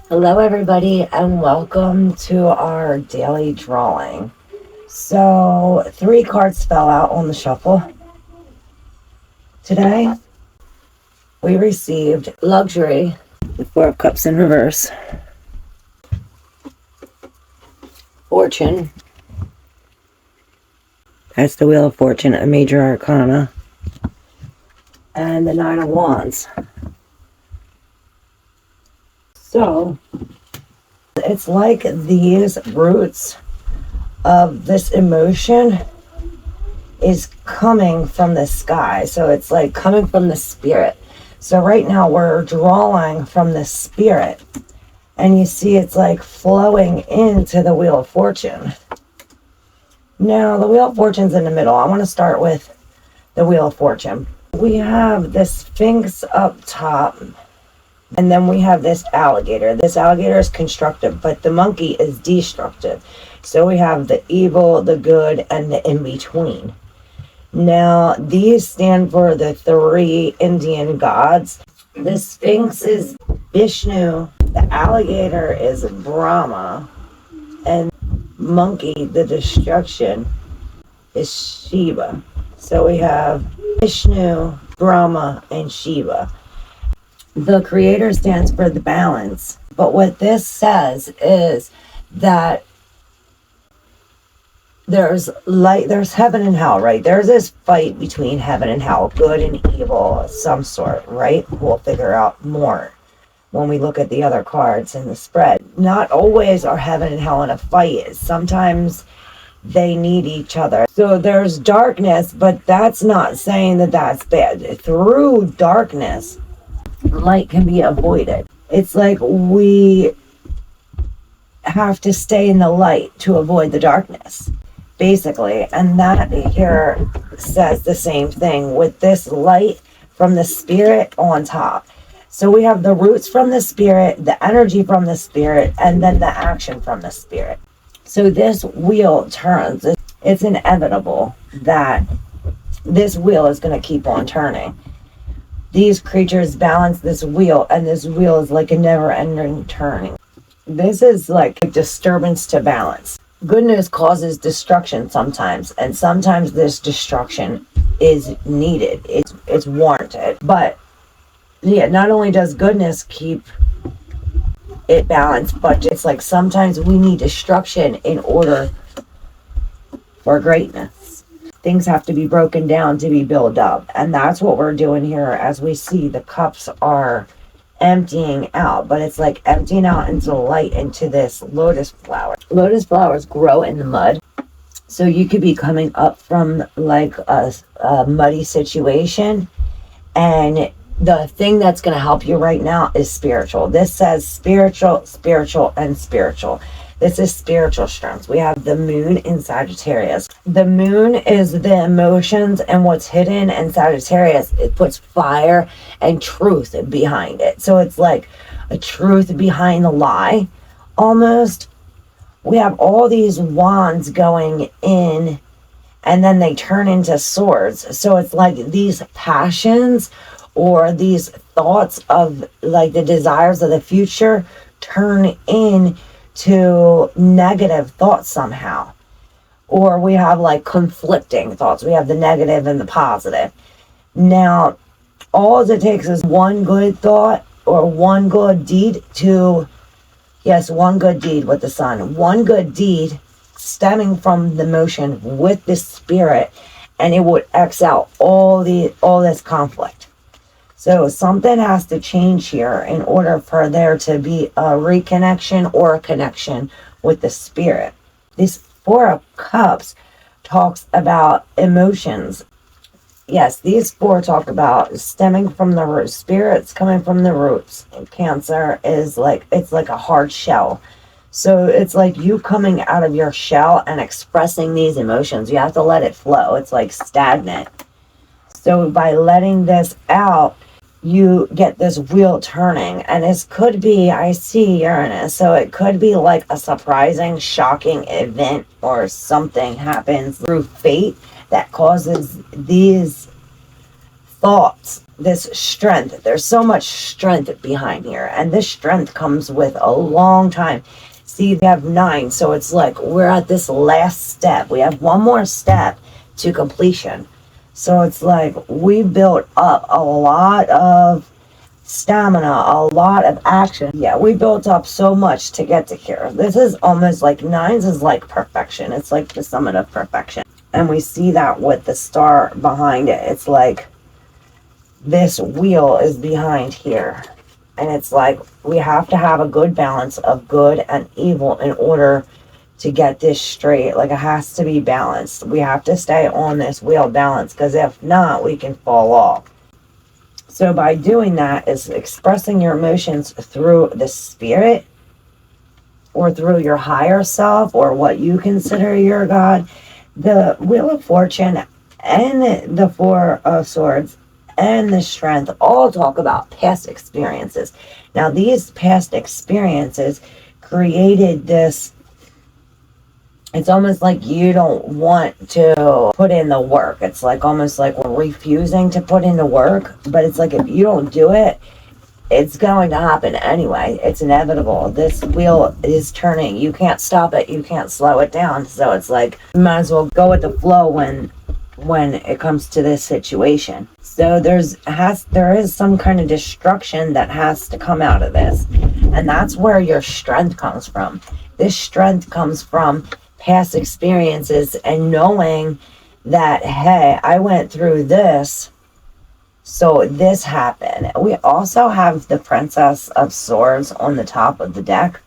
Hello, everybody, and welcome to our daily drawing. So, 3 cards fell out on the shuffle. Today, we received Luxury, the 4 of Cups in reverse, Fortune, that's the Wheel of Fortune, a major arcana, and the 9 of Wands. So, it's like these roots of this emotion is coming from the sky. So it's like coming from the spirit. So right now we're drawing from the spirit. And you see it's like flowing into the Wheel of Fortune. Now the Wheel of Fortune's in the middle. I want to start with the Wheel of Fortune. We have the Sphinx up top. And then we have this alligator. This alligator is constructive, but the monkey is destructive. So we have the evil, the good, and the in-between. Now, these stand for the 3 Indian gods. The Sphinx is Vishnu, the alligator is Brahma, and monkey, the destruction, is Shiva. So we have Vishnu, Brahma, and Shiva. The creator stands for the balance. But what this says is that there's light, there's heaven and hell, right? There's this fight between heaven and hell, good and evil of some sort, right? We'll figure out more when we look at the other cards in the spread. Not always are heaven and hell in a fight. Sometimes they need each other. So there's darkness, but that's not saying that that's bad. Through darkness, light can be avoided. It's like we have to stay in the light to avoid the darkness, basically. And that here says the same thing with this light from the spirit on top. So we have the roots from the spirit, the energy from the spirit, and then the action from the spirit. So this wheel turns. It's inevitable that this wheel is going to keep on turning. These creatures balance this wheel, and this wheel is like a never-ending turning. This is like a disturbance to balance. Goodness causes destruction sometimes, and sometimes this destruction is needed. It's warranted. But yeah, not only does goodness keep it balanced, but it's like sometimes we need destruction in order for greatness. Things have to be broken down to be built up. And that's what we're doing here as we see the cups are emptying out. But it's like emptying out into light, into this lotus flower. Lotus flowers grow in the mud. So you could be coming up from like a muddy situation. And the thing that's going to help you right now is spiritual. This says spiritual, spiritual, and spiritual. This is spiritual strength. We have the moon in Sagittarius. The moon is the emotions and what's hidden, and Sagittarius, it puts fire and truth behind it. So it's like a truth behind the lie, almost. We have all these wands going in, and then they turn into swords. So it's like these passions or these thoughts of like the desires of the future turn into negative thoughts somehow. Or we have like conflicting thoughts. We have the negative and the positive. Now, all it takes is one good thought or one good deed to, yes, one good deed with the sun. One good deed stemming from the motion with the spirit, and it would X out all this conflict. So something has to change here in order for there to be a reconnection or a connection with the spirit. This 4 of Cups talks about emotions. Yes, these 4 talk about stemming from the roots. Spirits coming from the roots. And Cancer is like, it's like a hard shell. So it's like you coming out of your shell and expressing these emotions. You have to let it flow. It's like stagnant. So by letting this out, you get this wheel turning. And this could be, I see Uranus, so it could be like a surprising, shocking event, or something happens through fate that causes these thoughts this strength. There's so much strength behind here, and this strength comes with a long time. See, we have 9, so it's like we're at this last step. We have one more step to completion. So it's like we built up a lot of stamina, a lot of action. Yeah, we built up so much to get to here. This is almost like 9s is like perfection. It's like the summit of perfection. And we see that with the star behind it. It's like this wheel is behind here. And it's like we have to have a good balance of good and evil in order to get this straight. Like it has to be balanced. We have to stay on this wheel balanced, because if not, we can fall off. So by doing that is expressing your emotions through the spirit or through your higher self or what you consider your God. The Wheel of Fortune and the Four of Swords and the Strength all talk about past experiences. Now, these past experiences created this. It's almost like you don't want to put in the work. It's like almost like we're refusing to put in the work. But it's like if you don't do it, it's going to happen anyway. It's inevitable. This wheel is turning. You can't stop it. You can't slow it down. So it's like you might as well go with the flow when it comes to this situation. So there is some kind of destruction that has to come out of this. And that's where your strength comes from. This strength comes from past experiences and knowing that, hey, I went through this, so this happened. We also have the Princess of Swords on the top of the deck,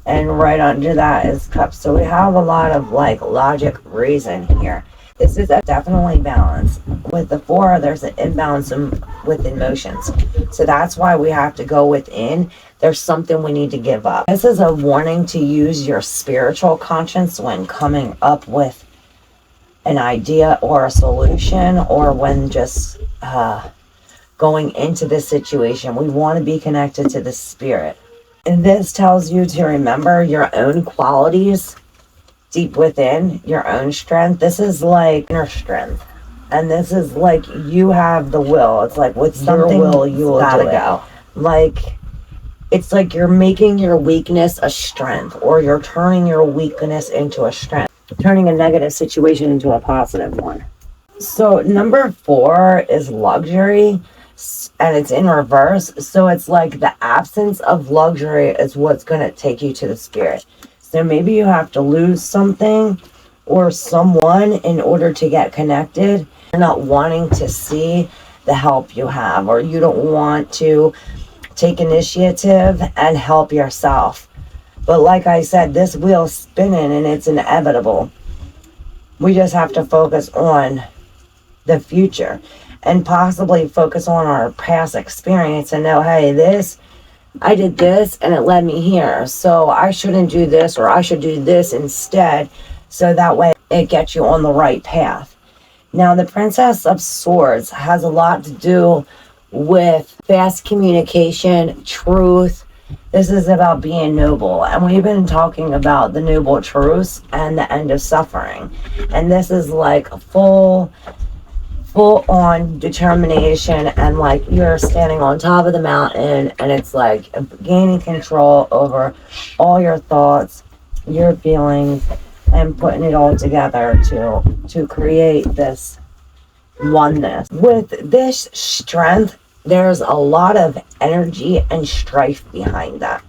and right under that is Cups. So we have a lot of like logic, reason here. This is definitely balance. With the 4, there's an imbalance with emotions. So that's why we have to go within. There's something we need to give up. This is a warning to use your spiritual conscience when coming up with an idea or a solution, or when just going into this situation. We want to be connected to the spirit. And this tells you to remember your own qualities deep within, your own strength. This is like inner strength. And this is like you have the will. It's like with something your will, you will gotta go. Like it's like you're making your weakness a strength, or you're turning your weakness into a strength, turning a negative situation into a positive one. So number 4 is luxury, and it's in reverse. So it's like the absence of luxury is what's going to take you to the spirit. So maybe you have to lose something or someone in order to get connected. You're not wanting to see the help you have, or you don't want to take initiative and help yourself. But like I said, this wheel's spinning and it's inevitable. We just have to focus on the future and possibly focus on our past experience and know, hey, I did this and it led me here, so I shouldn't do this, or I should do this instead, so that way it gets you on the right path. Now, the Princess of Swords has a lot to do with fast communication, truth. This is about being noble, and we've been talking about the noble truths and the end of suffering. And this is like full on determination, and like you're standing on top of the mountain, and it's like gaining control over all your thoughts, your feelings, and putting it all together to create this oneness. With this strength, there's a lot of energy and strife behind that,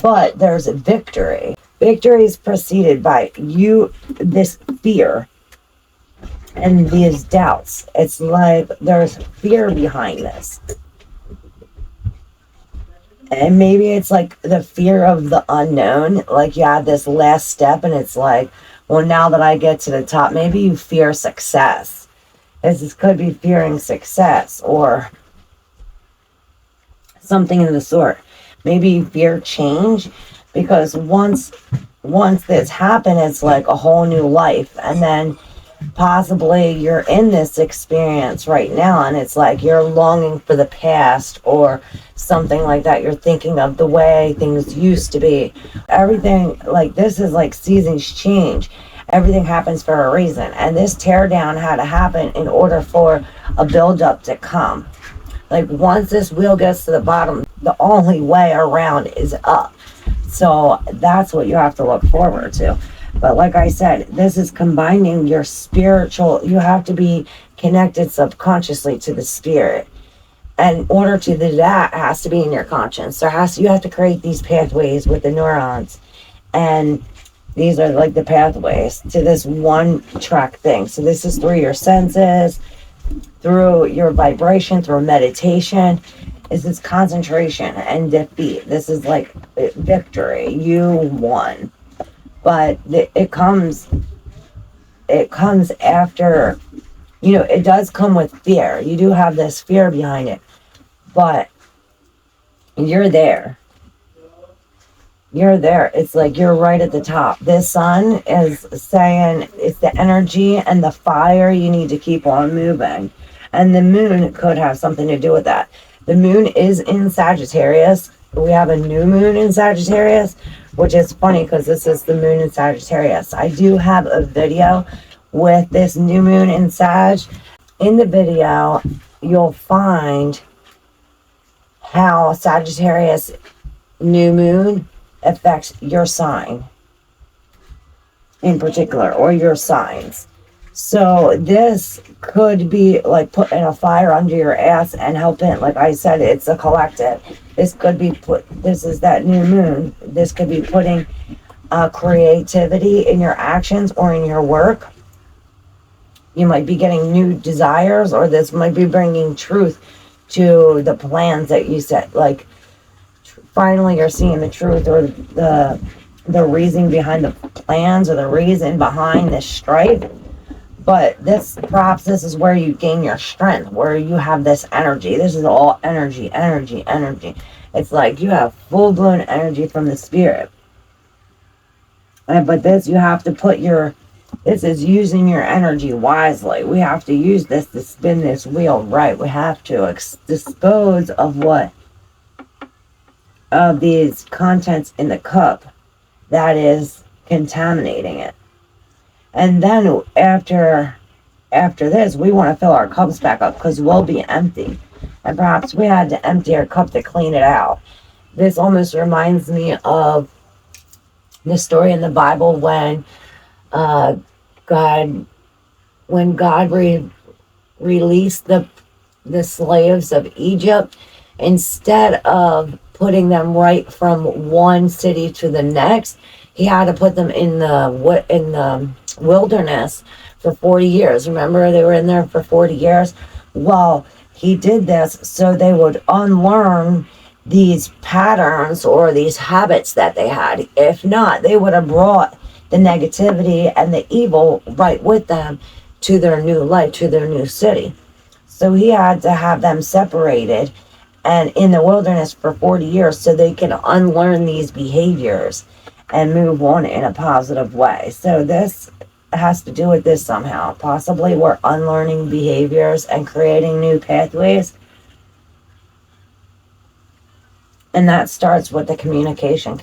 but there's victory. Victory is preceded by this fear and these doubts. It's like there's fear behind this. And maybe it's like the fear of the unknown. Like you have this last step and it's like, well, now that I get to the top, maybe you fear success. This could be fearing success or something of the sort. Maybe you fear change, because once this happened, it's like a whole new life. And then possibly you're in this experience right now and it's like you're longing for the past or something like that. You're thinking of the way things used to be. Everything, like this is like seasons change. Everything happens for a reason, and this teardown had to happen in order for a build-up to come. Like once this wheel gets to the bottom, the only way around is up. So that's what you have to look forward to. But like I said, this is combining your spiritual, you have to be connected subconsciously to the spirit. And in order to do that, it has to be in your conscience. You have to create these pathways with the neurons. And these are like the pathways to this one track thing. So this is through your senses, through your vibration, through meditation. This is concentration and defeat. This is like victory. You won. But it comes after, it does come with fear. You do have this fear behind it. But you're there. You're there. It's like you're right at the top. This sun is saying it's the energy and the fire you need to keep on moving. And the moon could have something to do with that. The moon is in Sagittarius. We have a new moon in Sagittarius, which is funny because this is the moon in Sagittarius. I do have a video with this new moon in Sag. In the video, you'll find how Sagittarius new moon affects your sign in particular, or your signs. So this could be like putting a fire under your ass and helping. Like I said, it's a collective. This could be this is that new moon. This could be putting creativity in your actions or in your work. You might be getting new desires, or this might be bringing truth to the plans that you set. Like finally you're seeing the truth, or the reason behind the plans, or the reason behind this strife. But this is where you gain your strength, where you have this energy. This is all energy. It's like you have full-blown energy from the spirit. But this, you have to this is using your energy wisely. We have to use this to spin this wheel right. We have to dispose of these contents in the cup that is contaminating it. And then after this, we want to fill our cups back up because we'll be empty. And perhaps we had to empty our cup to clean it out. This almost reminds me of the story in the Bible when God released the slaves of Egypt. Instead of putting them right from one city to the next, he had to put them in the wilderness for 40 years. Remember, they were in there for 40 years? Well, he did this so they would unlearn these patterns or these habits that they had. If not, they would have brought the negativity and the evil right with them to their new life, to their new city. So he had to have them separated and in the wilderness for 40 years so they can unlearn these behaviors and move on in a positive way. So this has to do with this somehow. Possibly we're unlearning behaviors and creating new pathways. And that starts with the communication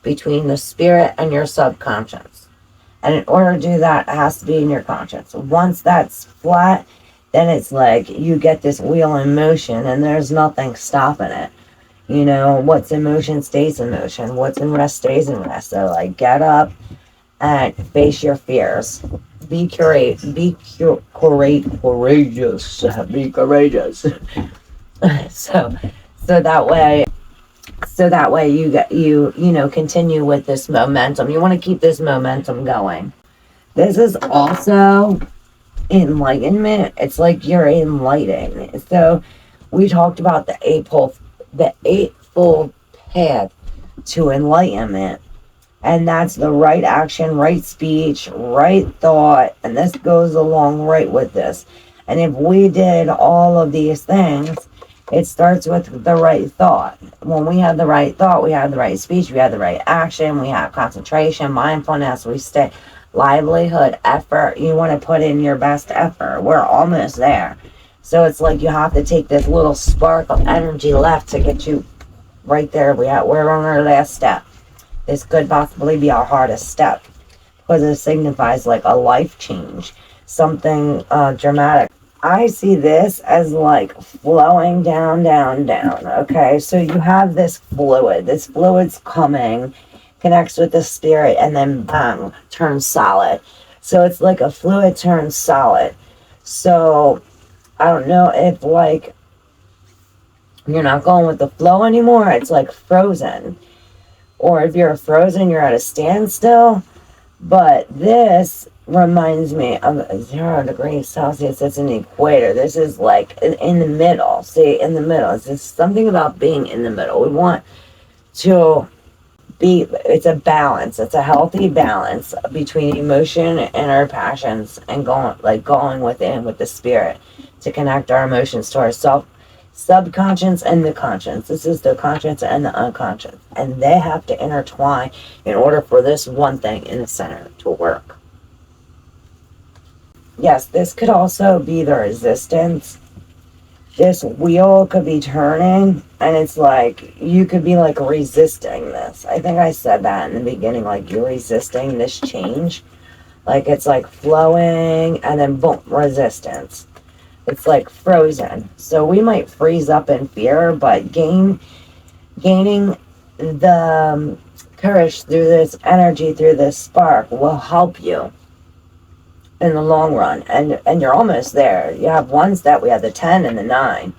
between the spirit and your subconscious. And in order to do that, it has to be in your conscience. Once that's flat, then it's like you get this wheel in motion and there's nothing stopping it. What's in motion stays in motion. What's in rest stays in rest. So like get up and face your fears. Be courageous. Be courageous. So that way you continue with this momentum. You want to keep this momentum going. This is also enlightenment. It's like you're enlightened. So we talked about the eightfold path to enlightenment. And that's the right action, right speech, right thought. And this goes along right with this. And if we did all of these things, it starts with the right thought. When we have the right thought, we have the right speech, we have the right action, we have concentration, mindfulness, we stay livelihood, effort. You want to put in your best effort. We're almost there. So it's like you have to take this little spark of energy left to get you right there. We're on our last step. This could possibly be our hardest step because it signifies like a life change, something dramatic. I see this as like flowing down, down, down. Okay, so you have this fluid. This fluid's coming, connects with the spirit, and then bang, turns solid. So it's like a fluid turns solid. So I don't know if like you're not going with the flow anymore, it's like frozen. Or if you're frozen, you're at a standstill. But this reminds me of 0 degrees Celsius. It's an equator. This is like in the middle. See, in the middle. It's just something about being in the middle. We want to be, it's a balance. It's a healthy balance between emotion and our passions, and going within with the spirit to connect our emotions to our subconscious and the conscious. This is the conscious and the unconscious, and they have to intertwine in order for this one thing in the center to work. Yes, this could also be the resistance. This wheel could be turning, and it's like you could be like resisting this. I think I said that in the beginning, like you're resisting this change. Like it's like flowing and then boom, resistance. It's like frozen. So we might freeze up in fear, but gaining the courage through this energy, through this spark, will help you in the long run. And you're almost there. You have ones that we have the 10 and the 9.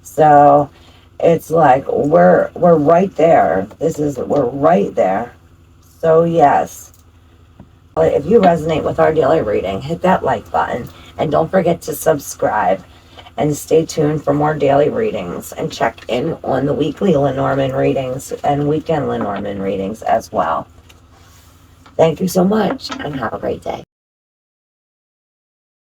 So it's like we're right there. We're right there. So yes. If you resonate with our daily reading, hit that like button. And don't forget to subscribe. And stay tuned for more daily readings. And check in on the weekly Lenormand readings and weekend Lenormand readings as well. Thank you so much, and have a great day.